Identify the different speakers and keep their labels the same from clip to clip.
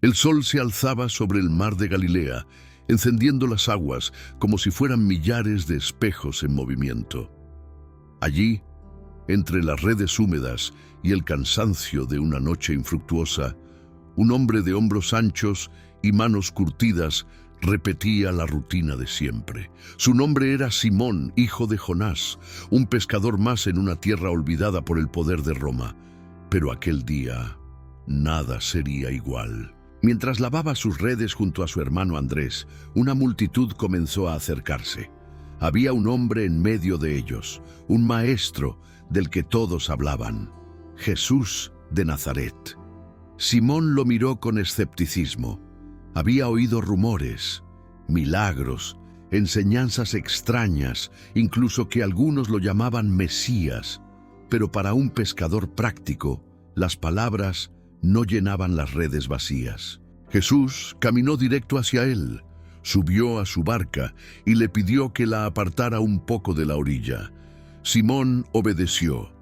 Speaker 1: El sol se alzaba sobre el mar de Galilea, encendiendo las aguas como si fueran millares de espejos en movimiento. Allí, entre las redes húmedas y el cansancio de una noche infructuosa, un hombre de hombros anchos y manos curtidas repetía la rutina de siempre. Su nombre era Simón, hijo de Jonás, un pescador más en una tierra olvidada por el poder de Roma. Pero aquel día, nada sería igual. Mientras lavaba sus redes junto a su hermano Andrés, una multitud comenzó a acercarse. Había un hombre en medio de ellos, un maestro del que todos hablaban, Jesús de Nazaret. Simón lo miró con escepticismo. Había oído rumores, milagros, enseñanzas extrañas, incluso que algunos lo llamaban Mesías, pero para un pescador práctico, las palabras no llenaban las redes vacías. Jesús caminó directo hacia él, subió a su barca y le pidió que la apartara un poco de la orilla. Simón obedeció,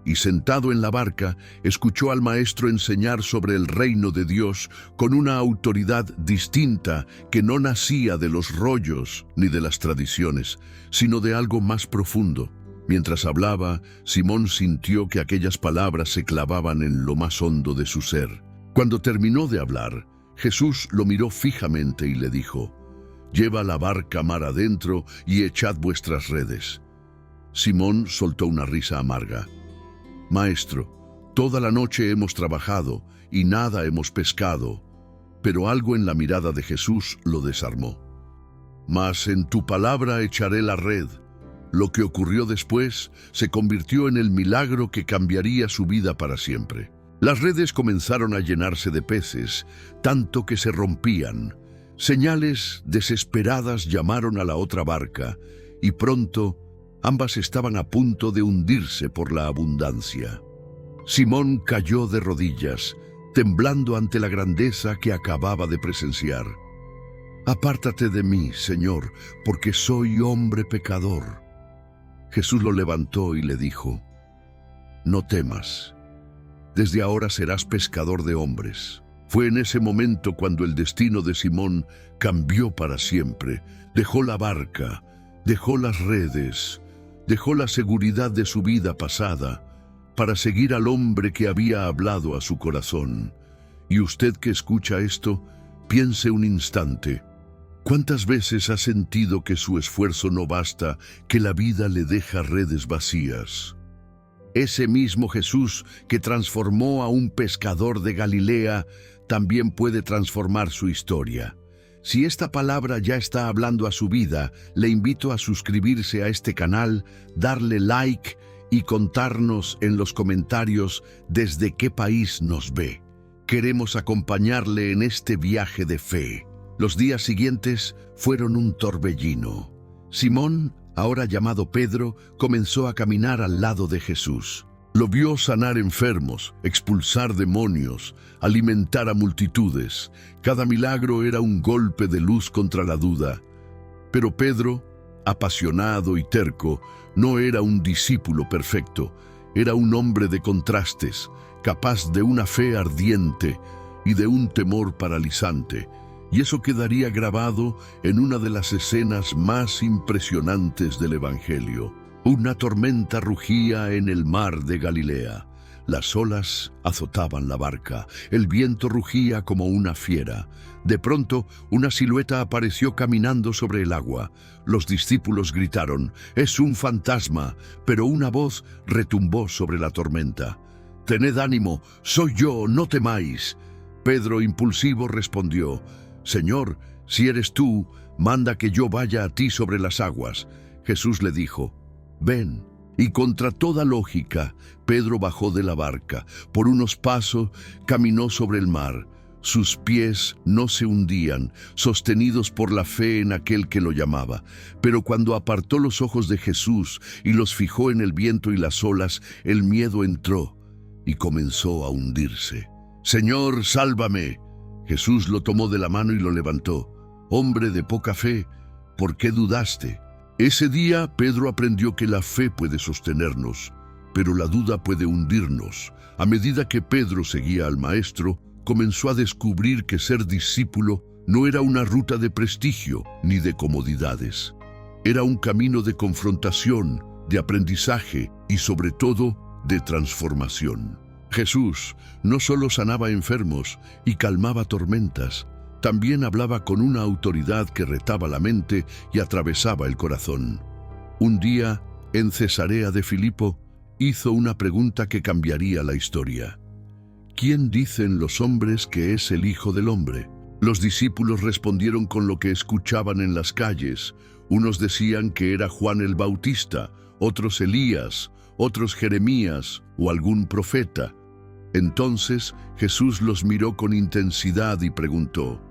Speaker 1: y sentado en la barca, escuchó al maestro enseñar sobre el reino de Dios con una autoridad distinta que no nacía de los rollos ni de las tradiciones, sino de algo más profundo. Mientras hablaba, Simón sintió que aquellas palabras se clavaban en lo más hondo de su ser. Cuando terminó de hablar, Jesús lo miró fijamente y le dijo: «Lleva la barca mar adentro y echad vuestras redes». Simón soltó una risa amarga. «Maestro, toda la noche hemos trabajado y nada hemos pescado». Pero algo en la mirada de Jesús lo desarmó. «Mas en tu palabra echaré la red». Lo que ocurrió después se convirtió en el milagro que cambiaría su vida para siempre. Las redes comenzaron a llenarse de peces, tanto que se rompían. Señales desesperadas llamaron a la otra barca, y pronto ambas estaban a punto de hundirse por la abundancia. Simón cayó de rodillas, temblando ante la grandeza que acababa de presenciar. «Apártate de mí, Señor, porque soy hombre pecador». Jesús lo levantó y le dijo: «No temas, desde ahora serás pescador de hombres». Fue en ese momento cuando el destino de Simón cambió para siempre. Dejó la barca, dejó las redes, dejó la seguridad de su vida pasada para seguir al hombre que había hablado a su corazón. Y usted que escucha esto, piense un instante. ¿Cuántas veces ha sentido que su esfuerzo no basta, que la vida le deja redes vacías? Ese mismo Jesús que transformó a un pescador de Galilea también puede transformar su historia. Si esta palabra ya está hablando a su vida, le invito a suscribirse a este canal, darle like y contarnos en los comentarios desde qué país nos ve. Queremos acompañarle en este viaje de fe. Los días siguientes fueron un torbellino. Simón, ahora llamado Pedro, comenzó a caminar al lado de Jesús. Lo vio sanar enfermos, expulsar demonios, alimentar a multitudes. Cada milagro era un golpe de luz contra la duda. Pero Pedro, apasionado y terco, no era un discípulo perfecto. Era un hombre de contrastes, capaz de una fe ardiente y de un temor paralizante. Y eso quedaría grabado en una de las escenas más impresionantes del Evangelio. Una tormenta rugía en el mar de Galilea. Las olas azotaban la barca, el viento rugía como una fiera. De pronto, una silueta apareció caminando sobre el agua. Los discípulos gritaron: «¡Es un fantasma!», pero una voz retumbó sobre la tormenta: «Tened ánimo, soy yo, no temáis». Pedro, impulsivo, respondió: «Señor, si eres tú, manda que yo vaya a ti sobre las aguas». Jesús le dijo: «Ven». Y contra toda lógica, Pedro bajó de la barca. Por unos pasos caminó sobre el mar. Sus pies no se hundían, sostenidos por la fe en aquel que lo llamaba. Pero cuando apartó los ojos de Jesús y los fijó en el viento y las olas, el miedo entró y comenzó a hundirse. «Señor, sálvame». Jesús lo tomó de la mano y lo levantó. «Hombre de poca fe, ¿por qué dudaste?». Ese día Pedro aprendió que la fe puede sostenernos, pero la duda puede hundirnos. A medida que Pedro seguía al Maestro, comenzó a descubrir que ser discípulo no era una ruta de prestigio ni de comodidades. Era un camino de confrontación, de aprendizaje y sobre todo de transformación. Jesús no solo sanaba enfermos y calmaba tormentas, también hablaba con una autoridad que retaba la mente y atravesaba el corazón. Un día, en Cesarea de Filipo, hizo una pregunta que cambiaría la historia. ¿Quién dicen los hombres que es el Hijo del Hombre? Los discípulos respondieron con lo que escuchaban en las calles. Unos decían que era Juan el Bautista, otros Elías, otros Jeremías o algún profeta. Entonces Jesús los miró con intensidad y preguntó: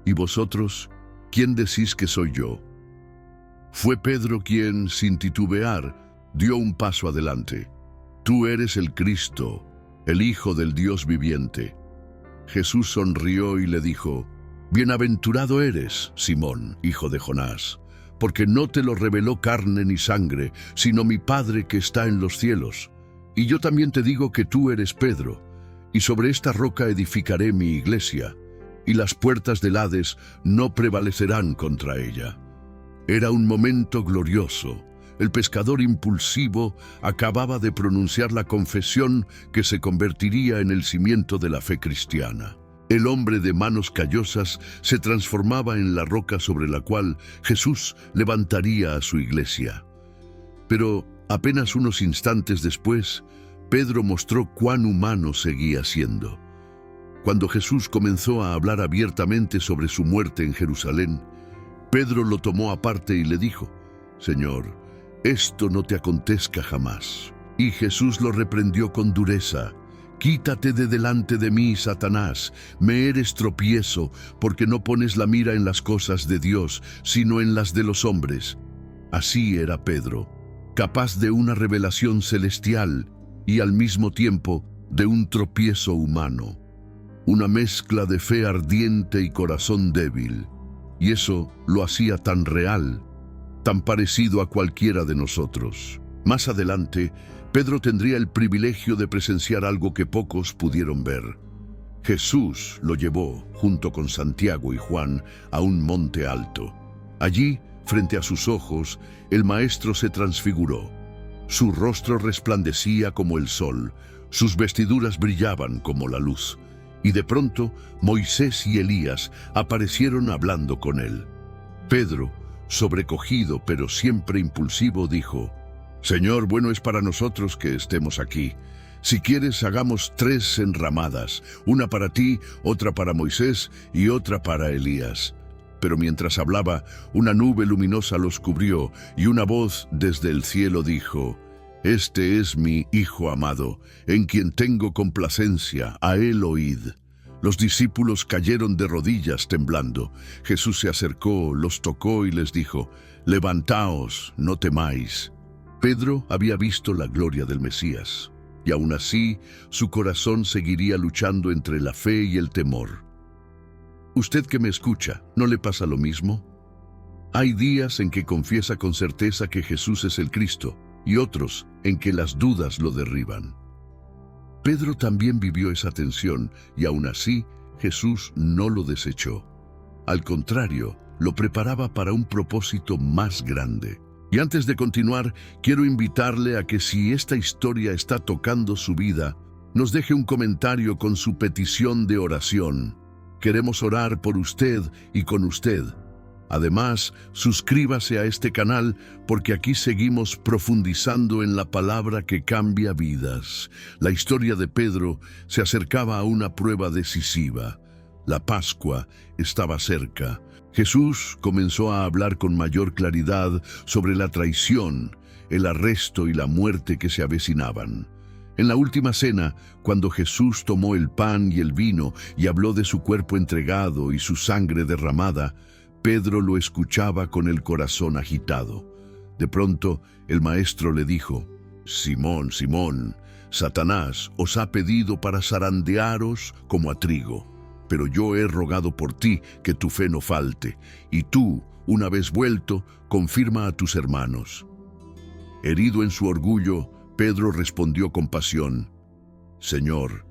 Speaker 1: ¿Y vosotros, quién decís que soy yo? Fue Pedro quien, sin titubear, dio un paso adelante. Tú eres el Cristo, el Hijo del Dios viviente. Jesús sonrió y le dijo: Bienaventurado eres, Simón, hijo de Jonás, porque no te lo reveló carne ni sangre, sino mi Padre que está en los cielos. Y yo también te digo que tú eres Pedro, y sobre esta roca edificaré mi iglesia, y las puertas del Hades no prevalecerán contra ella. Era un momento glorioso. El pescador impulsivo acababa de pronunciar la confesión que se convertiría en el cimiento de la fe cristiana. El hombre de manos callosas se transformaba en la roca sobre la cual Jesús levantaría a su iglesia. Pero apenas unos instantes después, Pedro mostró cuán humano seguía siendo. Cuando Jesús comenzó a hablar abiertamente sobre su muerte en Jerusalén, Pedro lo tomó aparte y le dijo: Señor, esto no te acontezca jamás. Y Jesús lo reprendió con dureza: Quítate de delante de mí, Satanás, me eres tropiezo, porque no pones la mira en las cosas de Dios, sino en las de los hombres. Así era Pedro, capaz de una revelación celestial y al mismo tiempo de un tropiezo humano. Una mezcla de fe ardiente y corazón débil. Y eso lo hacía tan real, tan parecido a cualquiera de nosotros. Más adelante, Pedro tendría el privilegio de presenciar algo que pocos pudieron ver. Jesús lo llevó, junto con Santiago y Juan, a un monte alto. Allí, frente a sus ojos, el Maestro se transfiguró. Su rostro resplandecía como el sol, sus vestiduras brillaban como la luz. Y de pronto, Moisés y Elías aparecieron hablando con él. Pedro, sobrecogido pero siempre impulsivo, dijo: Señor, bueno es para nosotros que estemos aquí. Si quieres, hagamos 3 enramadas, una para ti, otra para Moisés y otra para Elías. Pero mientras hablaba, una nube luminosa los cubrió y una voz desde el cielo dijo: Este es mi Hijo amado, en quien tengo complacencia, a él oíd. Los discípulos cayeron de rodillas temblando. Jesús se acercó, los tocó y les dijo: Levantaos, no temáis. Pedro había visto la gloria del Mesías, y aún así su corazón seguiría luchando entre la fe y el temor. Usted que me escucha, ¿no le pasa lo mismo? Hay días en que confiesa con certeza que Jesús es el Cristo, y otros en que las dudas lo derriban. Pedro también vivió esa tensión, y aún así Jesús no lo desechó. Al contrario, lo preparaba para un propósito más grande. Y antes de continuar, quiero invitarle a que si esta historia está tocando su vida, nos deje un comentario con su petición de oración. Queremos orar por usted y con usted. Además, suscríbase a este canal porque aquí seguimos profundizando en la palabra que cambia vidas. La historia de Pedro se acercaba a una prueba decisiva. La Pascua estaba cerca. Jesús comenzó a hablar con mayor claridad sobre la traición, el arresto y la muerte que se avecinaban. En la última cena, cuando Jesús tomó el pan y el vino y habló de su cuerpo entregado y su sangre derramada, Pedro lo escuchaba con el corazón agitado. De pronto, el Maestro le dijo: Simón, Simón, Satanás os ha pedido para zarandearos como a trigo. Pero yo he rogado por ti que tu fe no falte, y tú, una vez vuelto, confirma a tus hermanos. Herido en su orgullo, Pedro respondió con pasión: Señor,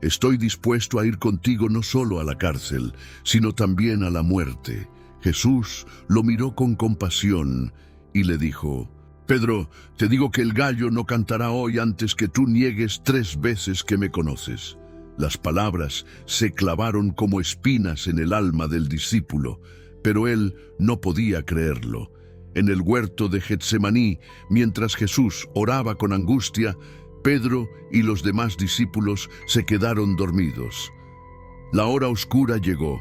Speaker 1: estoy dispuesto a ir contigo no solo a la cárcel, sino también a la muerte. Jesús lo miró con compasión y le dijo: Pedro, te digo que el gallo no cantará hoy antes que tú niegues 3 veces que me conoces. Las palabras se clavaron como espinas en el alma del discípulo, pero él no podía creerlo. En el huerto de Getsemaní, mientras Jesús oraba con angustia, Pedro y los demás discípulos se quedaron dormidos. La hora oscura llegó.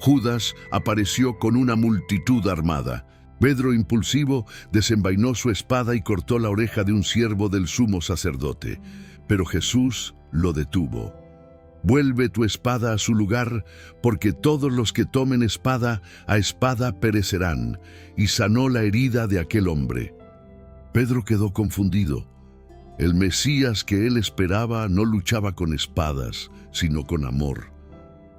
Speaker 1: Judas apareció con una multitud armada. Pedro, impulsivo, desenvainó su espada y cortó la oreja de un siervo del sumo sacerdote. Pero Jesús lo detuvo. Vuelve tu espada a su lugar, porque todos los que tomen espada, a espada perecerán. Y sanó la herida de aquel hombre. Pedro quedó confundido. El Mesías que él esperaba no luchaba con espadas, sino con amor.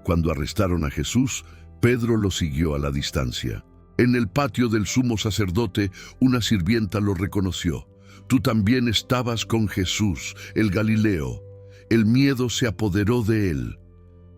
Speaker 1: Cuando arrestaron a Jesús, Pedro lo siguió a la distancia. En el patio del sumo sacerdote, una sirvienta lo reconoció. Tú también estabas con Jesús, el Galileo. El miedo se apoderó de él.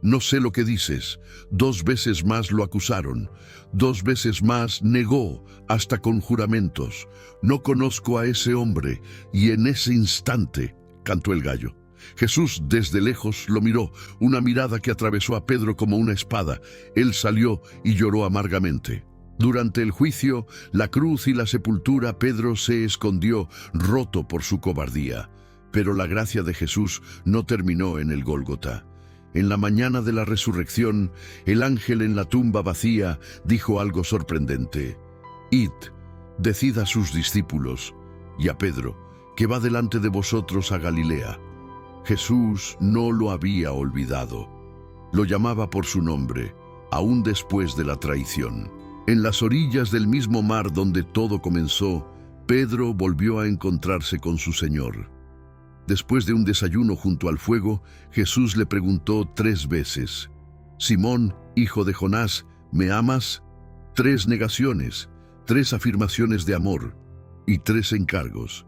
Speaker 1: No sé lo que dices. 2 veces más lo acusaron. 2 veces más negó, hasta con juramentos. No conozco a ese hombre. Y en ese instante cantó el gallo. Jesús desde lejos lo miró, una mirada que atravesó a Pedro como una espada. Él salió y lloró amargamente. Durante el juicio, la cruz y la sepultura, Pedro se escondió, roto por su cobardía. Pero la gracia de Jesús no terminó en el Gólgota. En la mañana de la resurrección, el ángel en la tumba vacía dijo algo sorprendente. Id, decid a sus discípulos, y a Pedro, que va delante de vosotros a Galilea. Jesús no lo había olvidado. Lo llamaba por su nombre, aún después de la traición. En las orillas del mismo mar donde todo comenzó, Pedro volvió a encontrarse con su Señor. Después de un desayuno junto al fuego, Jesús le preguntó 3 veces: Simón, hijo de Jonás, ¿me amas? 3 negaciones, 3 afirmaciones de amor y 3 encargos.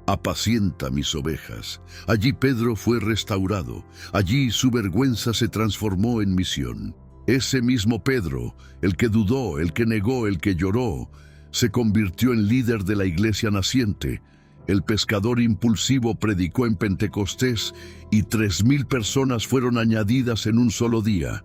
Speaker 1: Apacienta mis ovejas. Allí Pedro fue restaurado. Allí su vergüenza se transformó en misión. Ese mismo Pedro, el que dudó, el que negó, el que lloró, se convirtió en líder de la iglesia naciente. El pescador impulsivo predicó en Pentecostés y 3,000 personas fueron añadidas en un solo día.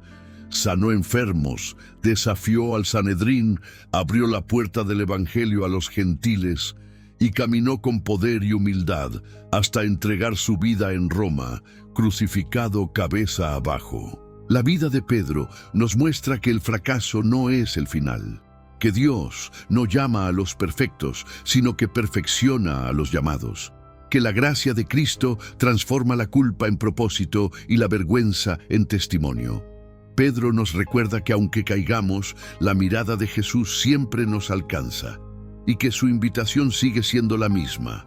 Speaker 1: Sanó enfermos, desafió al Sanedrín, abrió la puerta del Evangelio a los gentiles y caminó con poder y humildad hasta entregar su vida en Roma, crucificado cabeza abajo. La vida de Pedro nos muestra que el fracaso no es el final, que Dios no llama a los perfectos, sino que perfecciona a los llamados, que la gracia de Cristo transforma la culpa en propósito y la vergüenza en testimonio. Pedro nos recuerda que aunque caigamos, la mirada de Jesús siempre nos alcanza y que su invitación sigue siendo la misma: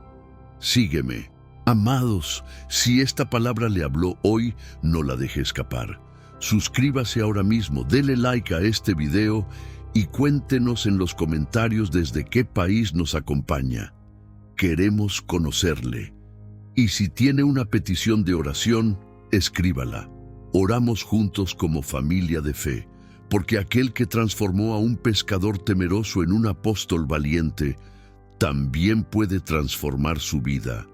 Speaker 1: sígueme. Amados, si esta palabra le habló hoy, no la deje escapar. Suscríbase ahora mismo, dele like a este video y cuéntenos en los comentarios desde qué país nos acompaña. Queremos conocerle. Y si tiene una petición de oración, escríbala. Oramos juntos como familia de fe, porque aquel que transformó a un pescador temeroso en un apóstol valiente, también puede transformar su vida.